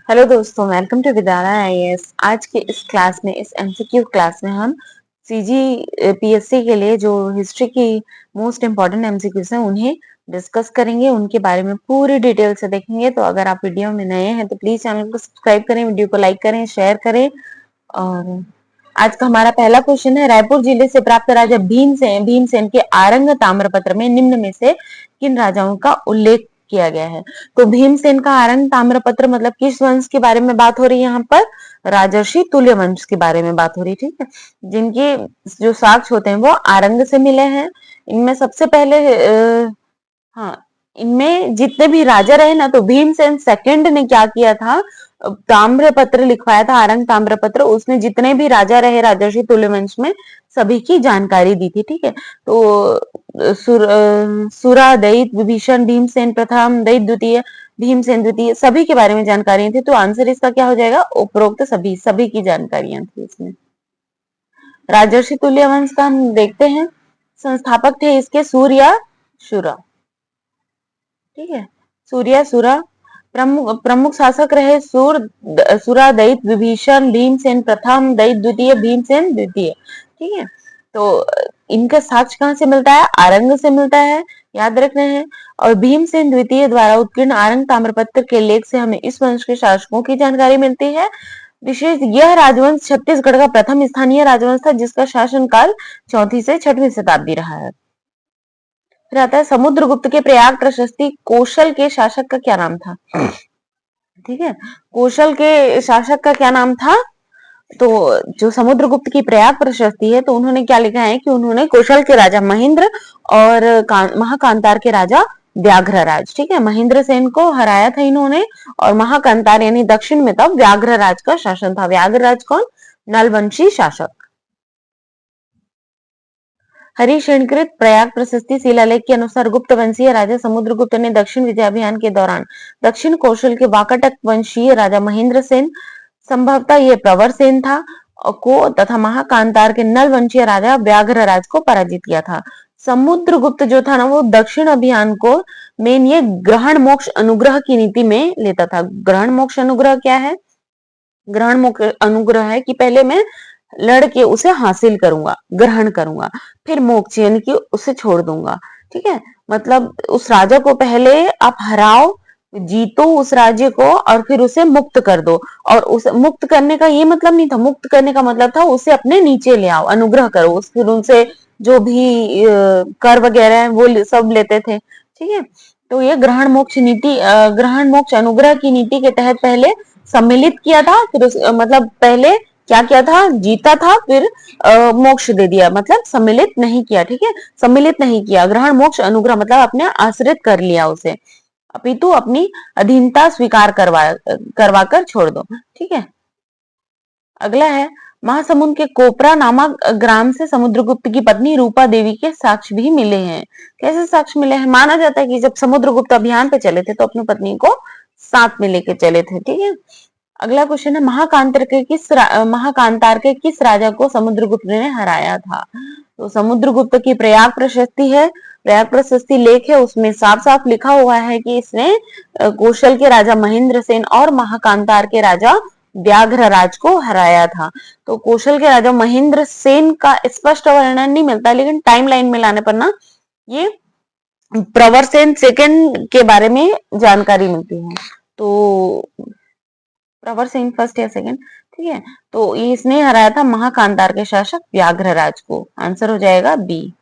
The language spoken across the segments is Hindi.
हेलो दोस्तों, वेलकम टू विद्यालय आईएएस। आज के इस क्लास में, इस एमसीक्यू क्लास में हम सीजी पीएससी के लिए जो हिस्ट्री की मोस्ट इम्पोर्टेंट एमसीक्यूज हैं उन्हें डिस्कस करेंगे, उनके बारे में पूरी डिटेल से देखेंगे। तो अगर आप वीडियो में नए हैं तो प्लीज चैनल को सब्सक्राइब करें, वीडियो को लाइक करें, शेयर करें। और आज का हमारा पहला क्वेश्चन है, रायपुर जिले से प्राप्त राजा भीमसेन के आरंग ताम्रपत्र में निम्न में से किन राजाओं का उल्लेख किया गया है। तो भीमसेन का आरंग ताम्रपत्र मतलब किस वंश के बारे में बात हो रही है यहाँ पर? राजर्षि तुल्य वंश के बारे में बात हो रही है, ठीक है। जिनके जो साक्ष्य होते हैं वो आरंग से मिले हैं। इनमें सबसे पहले हाँ, इनमें जितने भी राजा रहे ना, तो भीमसेन सेकंड ने क्या किया था, ताम्रपत्र लिखवाया था, आरंग ताम्रपत्र। उसमें जितने भी राजा रहे राजर्षि तुल्यवंश में, सभी की जानकारी दी थी, ठीक है। तो सुरा, दैत, विभीषण, भीमसेन प्रथम, दैत द्वितीय, भीमसेन द्वितीय, सभी के बारे में जानकारी थी। तो आंसर इसका क्या हो जाएगा? उपरोक्त सभी, सभी की जानकारियां थी इसमें। राजर्षि तुल्यवंश का हम देखते हैं, संस्थापक थे इसके सूर्य शुरा, ठीक है। सूर्य सुरा। प्रमुख शासक रहे सुरा, दैत, विभीषण, भीमसेन प्रथम, दैत द्वितीय, भीमसेन द्वितीय, ठीक है। तो इनका साक्ष्य कहाँ से मिलता है? आरंग से मिलता है, याद रखना है। और भीमसेन द्वितीय द्वारा उत्कीर्ण आरंग ताम्रपत्र के लेख से हमें इस वंश के शासकों की जानकारी मिलती है। विशेष, यह राजवंश छत्तीसगढ़ का प्रथम स्थानीय राजवंश था जिसका शासनकाल 4वीं से 6वीं शताब्दी रहा है। फिर आता है समुद्रगुप्त के प्रयाग प्रशस्ति कौशल के शासक का क्या नाम था, ठीक है। कौशल के शासक का क्या नाम था? तो जो समुद्रगुप्त की प्रयाग प्रशस्ति है, तो उन्होंने क्या लिखा है कि उन्होंने कौशल के राजा महेंद्र और महाकांतार के राजा व्याघ्रराज, ठीक है, महेंद्र सेन को हराया था इन्होंने। और महाकांतार यानी दक्षिण में तब व्याघ्रराज का शासन था। व्याघ्रराज कौन? नलवंशी शासक। हरिशंकृत प्रयाग प्रशस्ति शिलालेख के अनुसार गुप्त वंशीय राजा समुद्रगुप्त ने दक्षिण विजय अभियान के दौरान दक्षिण कौशल के वाकाटक वंशीय राजा महेंद्र सेन, संभवतः ये प्रवर सेन था, को तथा महाकांतार के नल वंशीय राजा व्याघ्रराज को पराजित किया था। समुद्रगुप्त जो था ना, वो दक्षिण अभियान को मेन ये ग्रहण मोक्ष अनुग्रह की नीति में लेता था। ग्रहण मोक्ष अनुग्रह क्या है? ग्रहण मोक्ष अनुग्रह है कि पहले मैं लड़के उसे हासिल करूंगा, ग्रहण करूंगा, फिर मोक्ष यानी कि उसे छोड़ दूंगा, ठीक है। मतलब उस राजा को पहले आप हराओ, जीतो उस राज्य को, और फिर उसे मुक्त कर दो। और उसे मुक्त करने का ये मतलब नहीं था, मुक्त करने का मतलब था उसे अपने नीचे ले आओ, अनुग्रह करो। फिर उनसे जो भी कर वगैरह है वो सब लेते थे, ठीक है। तो ये ग्रहण मोक्ष नीति, ग्रहण मोक्ष अनुग्रह की नीति के तहत पहले सम्मिलित किया था। फिर मतलब पहले क्या किया था? जीता था, फिर मोक्ष दे दिया, मतलब सम्मिलित नहीं किया, ठीक है। सम्मिलित नहीं किया, ग्रहण मोक्ष अनुग्रह मतलब अपने आश्रित कर लिया उसे, अपितु अपनी अधीनता स्वीकार करवाकर छोड़ दो, ठीक है। अगला है, महासमुंद के कोपरा नामक ग्राम से समुद्रगुप्त की पत्नी रूपा देवी के साक्ष्य भी मिले हैं। कैसे साक्ष्य मिले हैं? माना जाता है कि जब समुद्रगुप्त अभियान पे चले थे तो अपनी पत्नी को साथ में लेके चले थे, ठीक है। अगला क्वेश्चन है, महाकांतार के किस राजा को समुद्रगुप्त ने हराया था? तो समुद्रगुप्त की प्रयाग प्रशस्ति है, प्रयाग प्रशस्ति लेख है, उसमें साफ साफ लिखा हुआ है कि इसने कौशल के राजा महेंद्र सेन और महाकांतार के राजा व्याघ्रराज को हराया था। तो कौशल के राजा महेंद्र सेन का स्पष्ट वर्णन नहीं मिलता, लेकिन टाइमलाइन में लाने पर ना ये प्रवर सेन सेकंड के बारे में जानकारी मिलती है। तो प्रवर सेन फर्स्ट या सेकंड, ठीक है। तो इसने हराया था महाकांतार के शासक व्याघ्रराज को। आंसर हो जाएगा बी।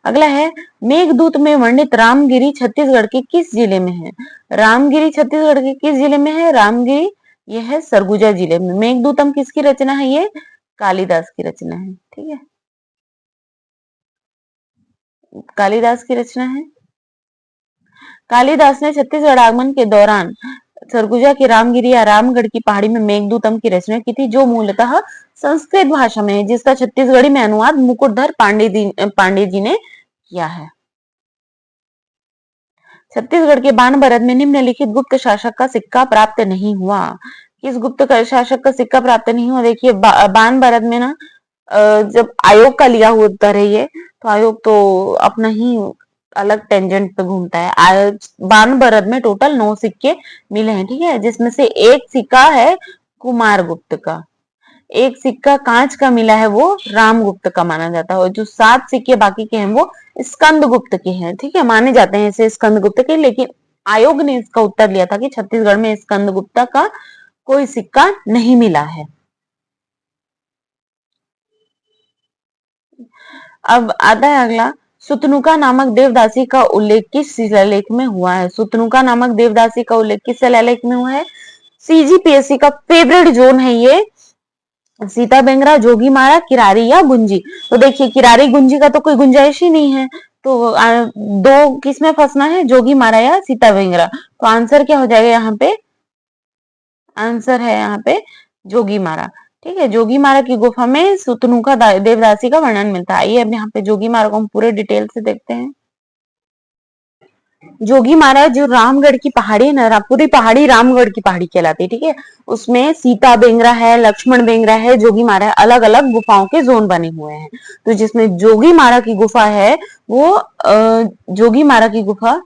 अगला है, मेघदूत में वर्णित रामगिरी छत्तीसगढ़ के किस जिले में है? रामगिरी छत्तीसगढ़ के किस जिले में है? रामगिरी यह है सरगुजा जिले में। मेघदूतम किसकी रचना है? ये कालिदास की रचना है, ठीक है, कालिदास की रचना है। कालिदास ने छत्तीसगढ़ आगमन के दौरान सरगुजा की रामगिरी या रामगढ़ की पहाड़ी में मेघदूतम की रचना की थी, जो मूलतः संस्कृत भाषा में है, जिसका छत्तीसगढ़ी में अनुवाद मुकुटधर पांडे जी ने किया है। छत्तीसगढ़ के बानभरत में निम्नलिखित गुप्त शासक का सिक्का प्राप्त नहीं हुआ। किस गुप्त शासक का सिक्का प्राप्त नहीं हुआ? देखिए, बानभरत में ना जब आयोग का लिया हुआ उत्तर है ये, तो आयोग तो अपना ही अलग टेंजेंट पे घूमता है। बाण भरत में टोटल 9 सिक्के मिले हैं, ठीक है, जिसमें से एक सिक्का है कुमार गुप्त का, एक सिक्का कांच का मिला है, वो रामगुप्त का माना जाता है, और जो 7 सिक्के बाकी के हैं वो स्कंदगुप्त के हैं, ठीक है, माने जाते हैं ऐसे स्कंदगुप्त के। लेकिन आयोग ने इसका उत्तर लिया था कि छत्तीसगढ़ में स्कंदगुप्त का कोई सिक्का नहीं मिला है। अब आता है अगला, सुतनुका नामक देवदासी का उल्लेख किस शिलालेख में हुआ है? सुतनुका नामक देवदासी का उल्लेख किस शिलालेख में हुआ है? सीजीपीएससी का फेवरेट जोन है ये, सीता बेंगरा, जोगी मारा, किरारी या गुंजी। तो देखिए किरारी गुंजी का तो कोई गुंजाइश ही नहीं है, तो दो किस में फंसना है, जोगी मारा या सीता बेंगरा। तो आंसर क्या हो जाएगा यहाँ पे? आंसर है यहाँ पे जोगी मारा, ठीक है। जोगी मारा की गुफा में सुतनुका देवदासी का वर्णन मिलता है। आइए अब यहाँ पे जोगी मारा को हम पूरे डिटेल से देखते हैं। जोगी मारा जो रामगढ़ की पहाड़ी है ना, पूरी पहाड़ी रामगढ़ की पहाड़ी कहलाती है, ठीक है। उसमें सीता बेंगरा है, लक्ष्मण बेंगरा है, जोगी मारा है, अलग अलग गुफाओं के जोन बने हुए हैं। तो जिसमें जोगी मारा की गुफा है वो जोगी मारा की गुफा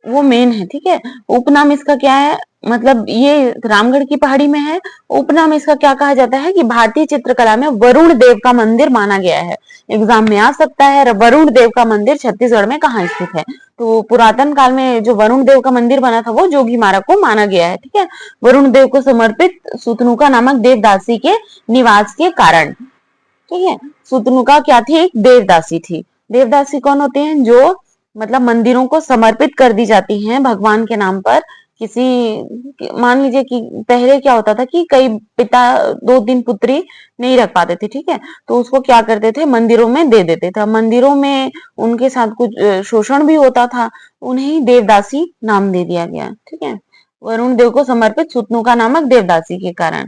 वो मेन है, ठीक है। उपनाम इसका क्या है, मतलब ये रामगढ़ की पहाड़ी में है। उपनाम इसका क्या कहा जाता है कि भारतीय चित्रकला में वरुण देव का मंदिर माना गया है। एग्जाम में आ सकता है, वरुण देव का मंदिर छत्तीसगढ़ में कहाँ स्थित है? तो पुरातन काल में जो वरुण देव का मंदिर बना था वो जोगी मारा को माना गया है, ठीक है। वरुण देव को समर्पित सुतनुका नामक देवदासी के निवास के कारण, ठीक है। सुतनुका क्या थी? एक देवदासी थी। देवदासी कौन होते हैं? जो मतलब मंदिरों को समर्पित कर दी जाती हैं भगवान के नाम पर। किसी मान लीजिए कि पहले क्या होता था कि कई पिता 2-3 पुत्री नहीं रख पाते थे, ठीक है, तो उसको क्या करते थे, मंदिरों में दे देते थे। मंदिरों में उनके साथ कुछ शोषण भी होता था, उन्हें देवदासी नाम दे दिया गया, ठीक है। वरुण देव को समर्पित सुतनुका नामक देवदासी के कारण।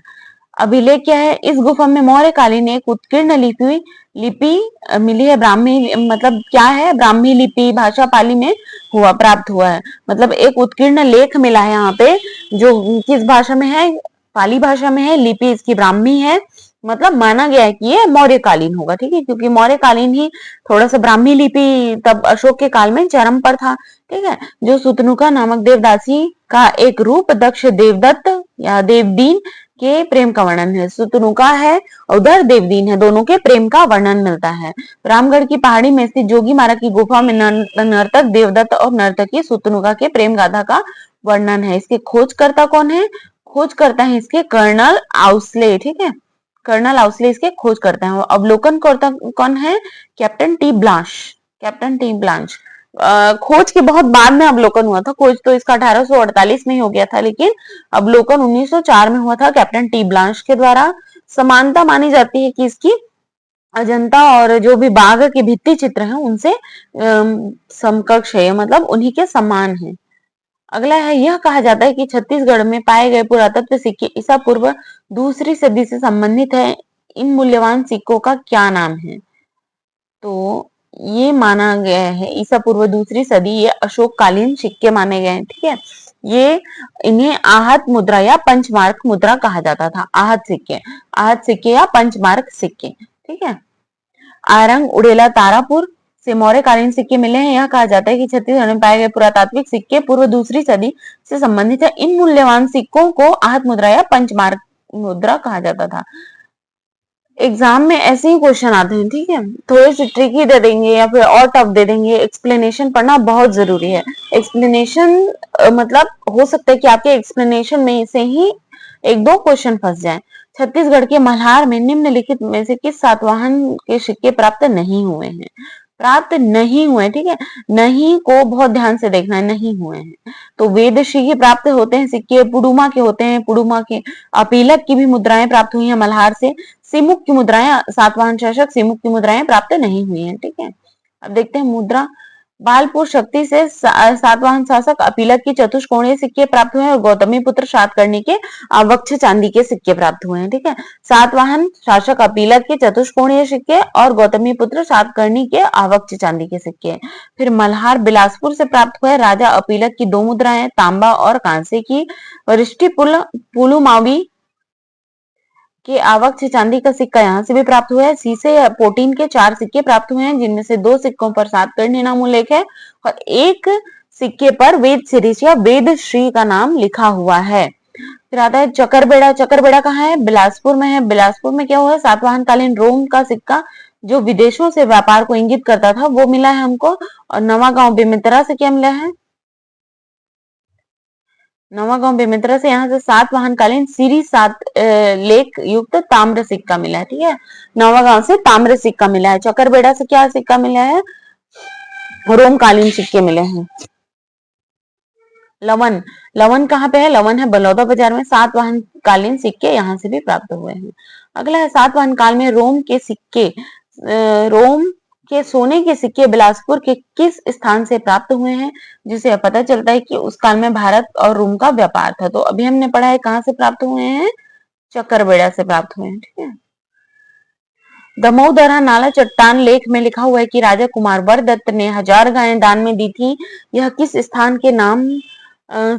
अभिलेख क्या है? इस गुफा में मौर्य कालीन एक उत्कीर्ण लिपि मिली है। ब्राह्मी मतलब क्या है? ब्राह्मी लिपि भाषा पाली में प्राप्त हुआ है। मतलब एक उत्कीर्ण लेख मिला है यहाँ पे, जो किस भाषा में है? पाली भाषा में है। लिपि इसकी ब्राह्मी है, मतलब माना गया है कि ये मौर्य कालीन होगा, ठीक है, क्योंकि मौर्य कालीन ही थोड़ा सा ब्राह्मी लिपि तब अशोक के काल में चरम पर था, ठीक है। जो सुतनुका नामक देवदासी का एक रूप दक्ष देवदत्त या देवदीन के प्रेम का वर्णन है। सुतनुका है उधर देवदीन है, दोनों के प्रेम का वर्णन मिलता है। रामगढ़ की पहाड़ी में स्थित जोगी मारा की गुफा में नर्तक देवदत्त और नर्तकी सुतनुका के प्रेम गाथा का वर्णन है। इसके खोजकर्ता कौन है? खोजकर्ता है इसके कर्नल आउसले, ठीक है, कर्नल आउसले इसके खोज करते हैं। अवलोकन करता कौन है? Captain T blanche, captain T blanche. खोज के बहुत बाद में अवलोकन हुआ था। खोज तो इसका 1848 में ही हो गया था, लेकिन अवलोकन 1904 में हुआ था कैप्टन टी ब्लांश के द्वारा। समानता मानी जाती है कि इसकी अजंता और जो भी बाघ के भित्ति चित्र हैं उनसे समकक्ष है, मतलब उन्हीं के समान है। अगला है, यह कहा जाता है कि छत्तीसगढ़ में पाए गए पुरातत्व सिक्के ईसा पूर्व 2री सदी से संबंधित है। इन मूल्यवान सिक्कों का क्या नाम है? तो ये माना गया है ईसा पूर्व 2री सदी, ये अशोककालीन सिक्के माने गए हैं, ठीक है। ये इन्हें आहत मुद्रा या पंचमार्क मुद्रा कहा जाता था। आहत सिक्के या पंचमार्क सिक्के, ठीक है। आरंग, उड़ेला, तारापुर से मौर्यकालीन सिक्के मिले हैं। यह कहा जाता है कि छत्तीसगढ़ में पाए गए पुरातात्विक सिक्के पूर्व 2री सदी से संबंधित है। इन मूल्यवान सिक्कों को आहत मुद्रा या पंचमार्क मुद्रा कहा जाता था। एग्जाम में ऐसे ही क्वेश्चन आते हैं, ठीक है, थोड़े से ट्रिकी दे देंगे या फिर और टफ दे देंगे। एक्सप्लेनेशन पढ़ना बहुत जरूरी है। एक्सप्लेनेशन मतलब हो सकता है कि आपके एक्सप्लेनेशन में से ही 1-2 क्वेश्चन फंस जाए। छत्तीसगढ़ के मल्हार में निम्नलिखित में से किस सातवाहन के सिक्के प्राप्त नहीं हुए हैं? प्राप्त नहीं हुए, ठीक है, नहीं को बहुत ध्यान से देखना है, नहीं हुए हैं। तो वेदश्री के प्राप्त होते हैं सिक्के, पुडुमा के होते हैं, पुडुमा के अपीलक की भी मुद्राएं प्राप्त हुई हैं मल्हार से। सिमुक की मुद्राएं, सातवाहन शासक सिमुक की मुद्राएं प्राप्त नहीं हुई हैं, ठीक है। अब देखते हैं मुद्रा। बालपुर शक्ति से सातवाहन शासक अपीलक की चतुष्कोणीय सिक्के प्राप्त हुए हैं और गौतमी पुत्र सातकर्णी के अवक्ष चांदी के सिक्के प्राप्त हुए हैं, ठीक है। सातवाहन शासक अपीलक के चतुष्कोणीय सिक्के और गौतमी पुत्र सातकर्णी के अवक्ष चांदी के सिक्के। फिर मल्हार बिलासपुर से प्राप्त हुए राजा अपीलक की 2 मुद्राएं, तांबा और कांसे की। वरिष्ठी पुलुमावी के आवक से चांदी का सिक्का यहाँ से भी प्राप्त हुआ है। सी से पोटीन के 4 सिक्के प्राप्त हुए हैं, जिनमें से 2 सिक्कों पर 7 कर्ण नाम उल्लेख है और एक सिक्के पर वेद शिरीष या वेद श्री का नाम लिखा हुआ है। फिर आता है चकरबेड़ा। चकरबेड़ा कहाँ है? बिलासपुर में है। बिलासपुर में क्या हुआ है? सातवाहन कालीन रोम का सिक्का जो विदेशों से व्यापार को इंगित करता था वो मिला है हमको। और नवागांव बेमेतरा से क्या मिला है? नवागांव बेमेतरा से यहाँ से सातवाहन कालीन सीरी 7 लेख युक्त ताम्र सिक्का मिला है। ठीक है, नवागांव से ताम्र सिक्का मिला है। चकरबेड़ा से क्या सिक्का मिला है? रोम कालीन सिक्के मिले हैं। लवन। लवन कहाँ पे है? लवन है बलौदा बाजार में। सातवाहन कालीन सिक्के यहाँ से भी प्राप्त हुए हैं। अगला है सातवाहन काल में रोम के सिक्के, रोम के सोने के सिक्के बिलासपुर के किस स्थान से प्राप्त हुए हैं, जिसे पता चलता है कि उस काल में भारत और रोम का व्यापार था। तो अभी हमने पढ़ा है कहाँ से प्राप्त हुए हैं? चकरबेड़ा से प्राप्त हुए हैं। ठीक है, दमोदरा नाला चट्टान लेख में लिखा हुआ है कि राजा कुमार वर्दत्त ने 1000 गायें दान में दी थी। यह किस स्थान के नाम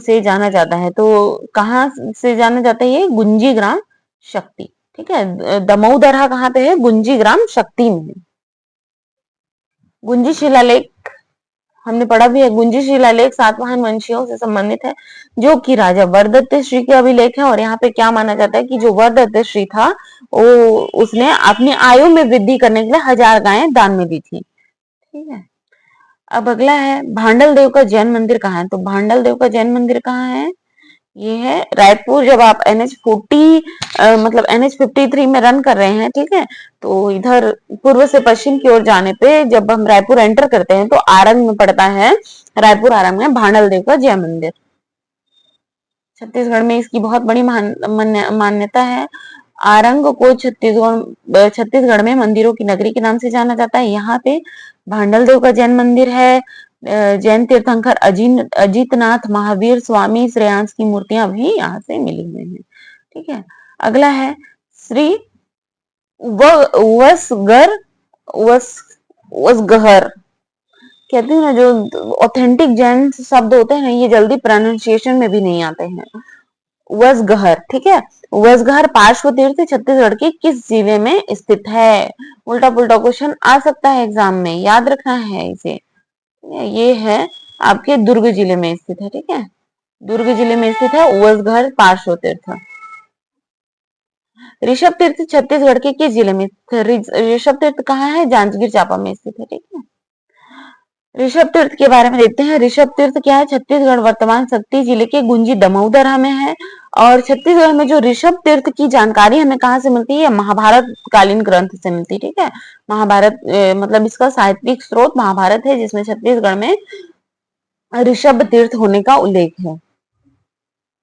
से जाना जाता है? तो कहाँ से जाना जाता है? ये गुंजी ग्राम शक्ति। ठीक है, दमोदरा कहाँ पे है? गुंजी ग्राम शक्ति में। गुंजी शिलालेख हमने पढ़ा भी है। गुंजी शिलालेख सातवाहन वंशियों से संबंधित है, जो कि राजा वरदत्त श्री के अभिलेख है। और यहाँ पे क्या माना जाता है कि जो वरदत्त श्री था वो उसने अपनी आयु में वृद्धि करने के लिए 1000 गायें दान में दी थी। ठीक है, अब अगला है भांडल देव का जैन मंदिर कहाँ है? तो भांडल देव का जैन मंदिर कहाँ है? ये है रायपुर। जब आप NH40 मतलब NH53 में रन कर रहे हैं, ठीक है, तो इधर पूर्व से पश्चिम की ओर जाने पे जब हम रायपुर एंटर करते हैं तो आरंग में पड़ता है, रायपुर आरंग में भांडल देव का जय मंदिर। छत्तीसगढ़ में इसकी बहुत बड़ी मान्यता है। आरंग को छत्तीसगढ़ में मंदिरों की नगरी के नाम से जाना जाता है। यहाँ पे भांडल देव का जैन मंदिर है। जैन तीर्थंकर अजीतनाथ महावीर स्वामी श्रेयांश की मूर्तियां भी यहाँ से मिली हुई हैं। ठीक है, अगला है श्री वसगर वसगहर। कहते हैं ना, जो ऑथेंटिक जैन शब्द होते हैं ना, ये जल्दी प्रोनाउंसिएशन में भी नहीं आते हैं। वसगहर। ठीक है, वसगहर पार्श्व तीर्थ छत्तीसगढ़ के किस जिले में स्थित है? उल्टा पुल्टा क्वेश्चन आ सकता है एग्जाम में, याद रखना है इसे। ये है आपके दुर्ग जिले में स्थित है। ठीक है, दुर्ग जिले में स्थित है वसगहर पार्श्व तीर्थ। ऋषभ तीर्थ छत्तीसगढ़ के किस जिले में? ऋषभ तीर्थ कहाँ है? जांजगीर चांपा में स्थित है। ठीक है, ऋषभ तीर्थ के बारे में देखते हैं। ऋषभ तीर्थ क्या है? छत्तीसगढ़ वर्तमान शक्ति जिले के गुंजी दमोदरा में है। और छत्तीसगढ़ में जो ऋषभ तीर्थ की जानकारी हमें कहाँ से मिलती है? महाभारत कालीन ग्रंथ से मिलती है। ठीक है, महाभारत मतलब इसका साहित्यिक स्रोत महाभारत है, जिसमें छत्तीसगढ़ में ऋषभ तीर्थ होने का उल्लेख है।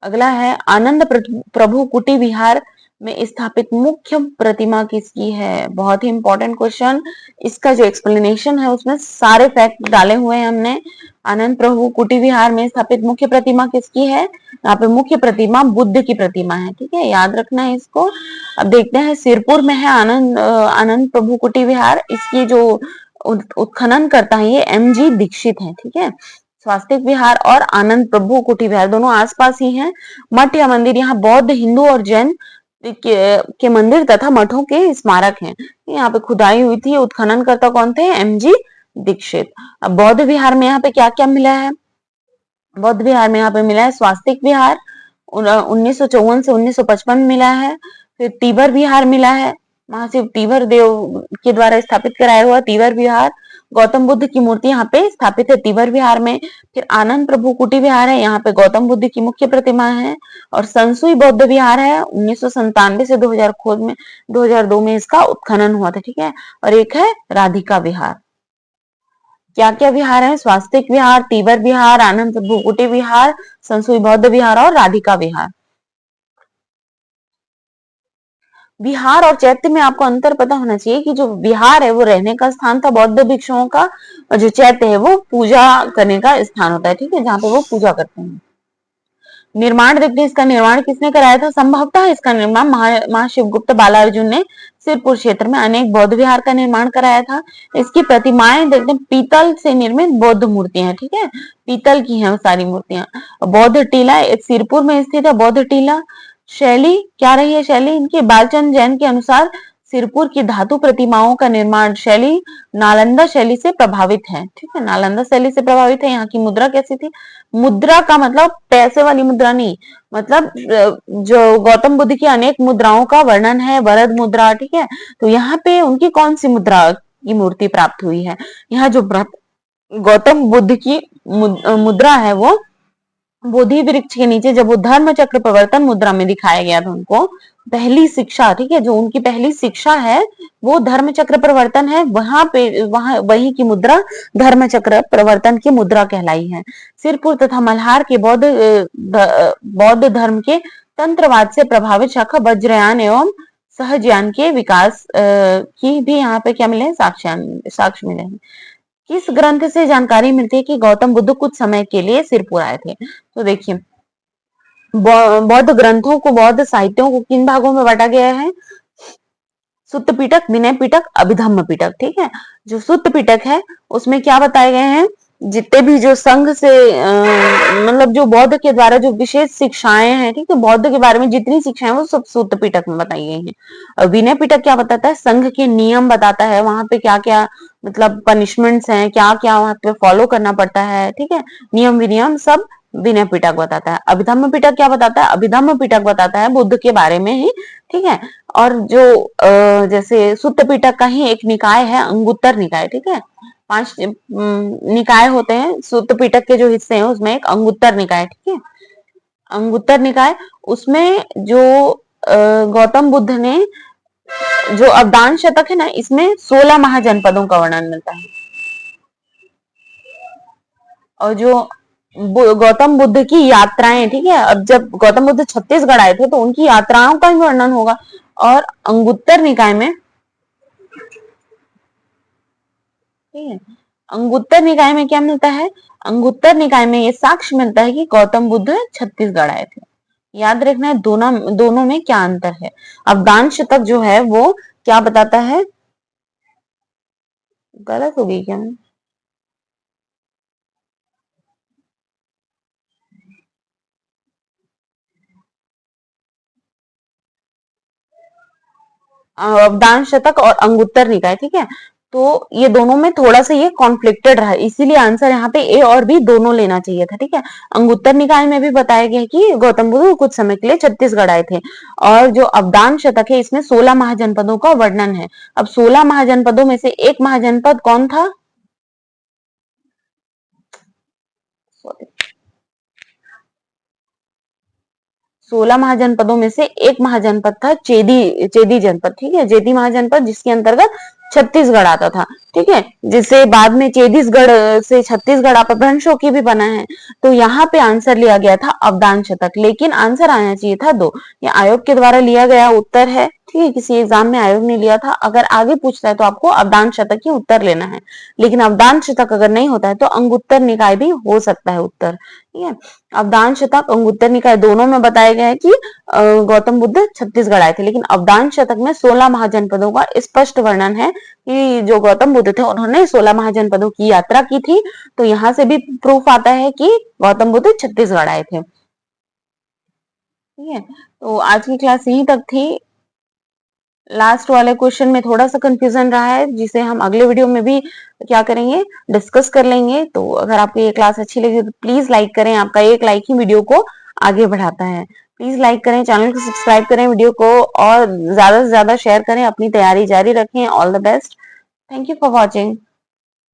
अगला है आनंद प्रभु कुटी विहार में स्थापित मुख्य प्रतिमा किसकी है? बहुत ही इंपॉर्टेंट क्वेश्चन। इसका जो एक्सप्लेनेशन है उसमें सारे फैक्ट डाले हुए हैं हमने। आनंद प्रभु कुटी विहार में स्थापित मुख्य प्रतिमा किसकी है? यहाँ पे मुख्य प्रतिमा बुद्ध की प्रतिमा है। ठीक है, याद रखना है इसको। अब देखते हैं, सिरपुर में है आनंद प्रभु कुटी विहार। इसकी जो उत्खनन करता है ये MG दीक्षित है। ठीक है, स्वास्तिक विहार और आनंद प्रभु कुटी विहार दोनों आसपास ही हैं। मठ या मंदिर यहाँ बौद्ध, हिंदू और जैन के मंदिर तथा मठों के स्मारक हैं। यहाँ पे खुदाई हुई थी। उत्खनन करता कौन थे? MG दीक्षित। अब बौद्ध विहार में यहाँ पे क्या क्या मिला है? बौद्ध विहार में यहाँ पे मिला है स्वास्तिक विहार, 1954 से 1955 मिला है। फिर तीवर विहार मिला है, महाशिव तीवर देव के द्वारा स्थापित कराया हुआ तीवर विहार। गौतम बुद्ध की मूर्ति यहाँ पे स्थापित है तीवर विहार में। फिर आनंद प्रभु कुटी विहार है, यहाँ पे गौतम बुद्ध की मुख्य प्रतिमा है। और संसुई बौद्ध विहार है, 1997 से 2002 में इसका उत्खनन हुआ था। ठीक है, और एक है राधिका विहार। क्या क्या विहार है? स्वास्तिक विहार, तीवर विहार, आनंद प्रभु कुटी विहार, संसुई बौद्ध विहार और राधिका विहार। विहार और चैत्य में आपको अंतर पता होना चाहिए कि जो विहार है वो रहने का स्थान था बौद्ध भिक्षुओं का, और जो चैत्य है वो पूजा करने का स्थान होता है। ठीक है, जहाँ पे वो पूजा करते हैं। निर्माण देखते हैं, इसका निर्माण किसने कराया था? संभवतः इसका निर्माण महाशिवगुप्त बालार्जुन ने सिरपुर क्षेत्र में अनेक बौद्ध विहार का निर्माण कराया था। इसकी प्रतिमाएं देखते हैं, पीतल से निर्मित बौद्ध मूर्तियां हैं। ठीक है, पीतल की हैं सारी मूर्तियां। बौद्ध टीला एक सिरपुर में स्थित है, बौद्ध टीला। शैली क्या रही है? शैली इनके बालचंद जैन के अनुसार सिरपुर की धातु प्रतिमाओं का निर्माण शैली नालंदा शैली से प्रभावित है। ठीक है, नालंदा शैली से प्रभावित है। यहाँ की मुद्रा कैसी थी? मुद्रा का मतलब पैसे वाली मुद्रा नहीं, मतलब जो गौतम बुद्ध की अनेक मुद्राओं का वर्णन है, वरद मुद्रा। ठीक है, तो यहाँ पे उनकी कौन सी मुद्रा की मूर्ति प्राप्त हुई है? यहाँ जो गौतम बुद्ध की मुद्रा है वो बोधि वृक्ष के नीचे जब वो धर्म चक्र प्रवर्तन मुद्रा में दिखाया गया था उनको पहली शिक्षा। ठीक है, जो उनकी पहली शिक्षा है वो धर्म चक्र प्रवर्तन है, वहां पे वही की मुद्रा धर्म चक्र प्रवर्तन की मुद्रा कहलाई है। सिरपुर तथा मल्हार के बौद्ध धर्म के तंत्रवाद से प्रभावित शाखा वज्रयान एवं सहजयान के विकास की भी यहाँ पे क्या मिले? साक्ष्य मिले हैं। किस ग्रंथ से जानकारी मिलती है कि गौतम बुद्ध कुछ समय के लिए सिरपुर आए थे? तो देखिए, बौद्ध ग्रंथों को, बौद्ध साहित्यों को किन भागों में बांटा गया है? सुत्त पिटक, विनय पिटक, अभिधम्म पिटक। ठीक है, जो सुत्त पिटक है उसमें क्या बताए गए हैं? जितने भी जो संघ से मतलब जो बौद्ध के द्वारा जो विशेष शिक्षाएं हैं, ठीक है, बौद्ध के बारे में जितनी शिक्षाएं वो सब सुत्त पिटक में बताई गई हैं। विनय पिटक क्या बताता है? संघ के नियम बताता है, वहां पे क्या क्या मतलब पनिशमेंट्स हैं, क्या क्या वहां पे फॉलो करना पड़ता है। ठीक है, नियम विनियम सब विनय पिटक बताता है। अभिधम्म पिटक क्या बताता है? अभिधम्म पिटक बताता है बुद्ध के बारे में ही। ठीक है, और जो जैसे सुत्त पिटक का ही एक निकाय है अंगुत्तर निकाय। ठीक है, 5 निकाय होते हैं सुत्त पिटक के जो हिस्से हैं उसमें एक अंगुत्तर निकाय। ठीक है, अंगुत्तर निकाय उसमें जो गौतम बुद्ध ने जो अवदान शतक है ना, इसमें 16 महाजनपदों का वर्णन मिलता है। और जो गौतम बुद्ध की यात्राएं, ठीक है, अब जब गौतम बुद्ध छत्तीसगढ़ आए थे तो उनकी यात्राओं का भी वर्णन होगा। और अंगुत्तर निकाय में, ठीक है, अंगुत्तर निकाय में क्या मिलता है? अंगुत्तर निकाय में ये साक्ष्य मिलता है कि गौतम बुद्ध छत्तीसगढ़ आए थे। याद रखना है दोनों में क्या अंतर है। अवदान शतक जो है वो क्या बताता है? गलत हो गई क्या मैं? अवदान शतक और अंगुत्तर निकाय। ठीक है, तो ये दोनों में थोड़ा सा ये कॉन्फ्लिक्टेड रहा, इसीलिए आंसर यहाँ पे ए और बी दोनों लेना चाहिए था। ठीक है, अंगुत्तर निकाय में भी बताया गया कि गौतम बुद्ध कुछ समय के लिए छत्तीसगढ़ आए थे। और जो अवदान शतक है इसमें 16 महाजनपदों का वर्णन है। अब 16 महाजनपदों में से एक महाजनपद कौन था? 16 महाजनपदों में से एक महाजनपद था चेदी जनपद। ठीक है, चेदी महाजनपद जिसके अंतर्गत छत्तीसगढ़ आता था। ठीक है, जिसे बाद में चेदीसगढ़ से छत्तीसगढ़ अपभ्रंशों की भी बना है। तो यहाँ पे आंसर लिया गया था अवदान शतक, लेकिन आंसर आना चाहिए था 2। ये आयोग के द्वारा लिया गया उत्तर है। ठीक है, किसी एग्जाम में आयोग ने लिया था। अगर आगे पूछता है तो आपको अवदान शतक ही उत्तर लेना है, लेकिन अवदान शतक अगर नहीं होता है तो अंगुत्तर निकाय भी हो सकता है उत्तर। ठीक है, अवदान शतक अंगुत्तर निकाय दोनों में बताया गया है कि गौतम बुद्ध छत्तीसगढ़ आए थे, लेकिन अवदान शतक में 16 महाजनपदों का स्पष्ट वर्णन है कि जो गौतम बुद्ध थे उन्होंने 16 महाजनपदों की यात्रा की थी। तो यहां से भी प्रूफ आता है कि गौतम बुद्ध छत्तीसगढ़ आए थे। ठीक है, तो आज की क्लास यहीं तक थी। लास्ट वाले क्वेश्चन में थोड़ा सा कंफ्यूजन रहा है, जिसे हम अगले वीडियो में भी क्या करेंगे, डिस्कस कर लेंगे। तो अगर आपको ये क्लास अच्छी लगी तो प्लीज लाइक करें, आपका एक लाइक ही वीडियो को आगे बढ़ाता है। प्लीज लाइक करें, चैनल को सब्सक्राइब करें, वीडियो को और ज्यादा से ज्यादा शेयर करें, अपनी तैयारी जारी रखें। All the best, thank you for watching.